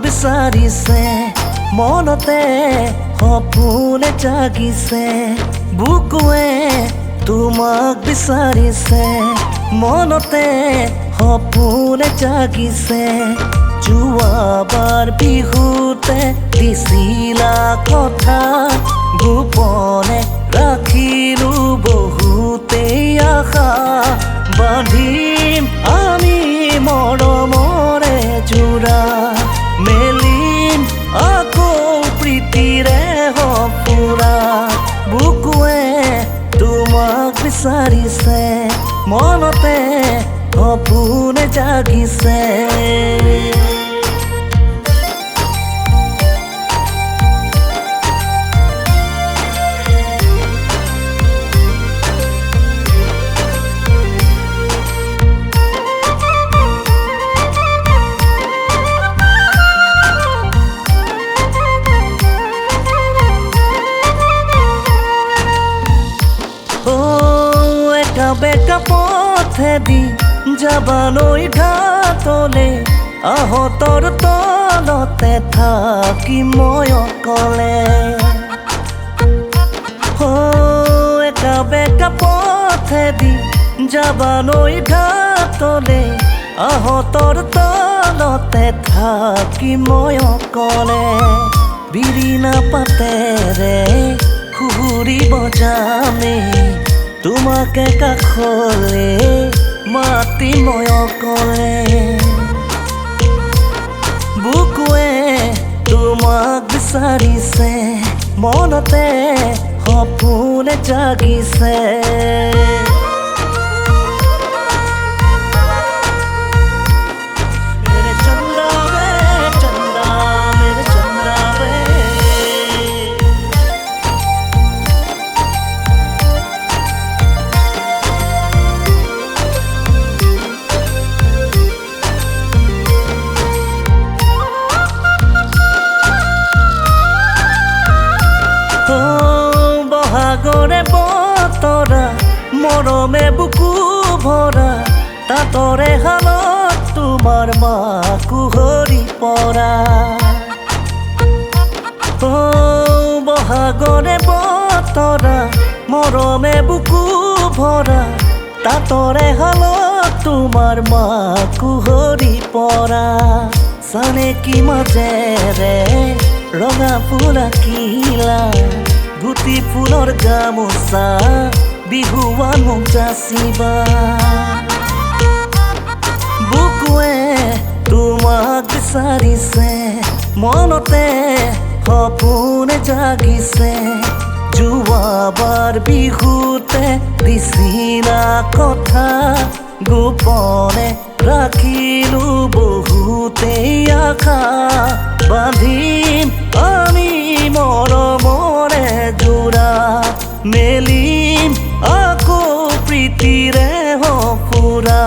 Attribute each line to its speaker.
Speaker 1: বিচাৰিছে মনতে সপোনে জাগিছে বুকুৱে তোমাক বিচাৰিছে মনতে সপোনে জাগিছে যোৱাবাৰ বিহুতে দিছিলা কথা গোপনে ৰাখিলো বহুতেই আশা বান্ধিম আমি মৰমৰে জোৰা মেলিম আকৌ প্ৰীতিৰে সঁফুৰা বুকুৱে তোমাক বিচাৰিছে মনতে সপোনে জাগিছে বেকা পথেদি যাবালৈ ঘাটলে আহতৰ তলতে থাকি মই অকলে একা বেকা পথেদি যাবালৈ ঘাটলে আহতৰ তলতে থাকি মই অকলে বিৰিণা পাতেৰে সুৰিব যামে তোমাকে কাষলে মাতি মই অকলে বুকুৱে তোমাক বিচাৰিছে মনতে সপোনে জাগিছে বহাগৰে বতৰা মৰমে বুকু ভৰা তাতৰে হালত তোমাৰ মাকো হৰি পৰা বহাগৰে বতৰা মৰমে বুকু ভৰা তাতৰে হালত তোমাৰ মাকো হৰি পৰা চানেকি মাজেৰে ৰঙা ফুল আঁকিলা গুটি ফুলৰ গামোচা বিহুৱান মোক যাচিবা বুকুৱে তোমাক বিচাৰিছে মনতে সপোনে জাগিছে যোৱাবাৰ বিহুতে দিছিলা কথা গোপনে ৰাখিলো বহুতেই আশা বান্ধিম আমি মৰমৰে জোৰা মেলিম আকৌ প্ৰীতিৰে সঁফুৰা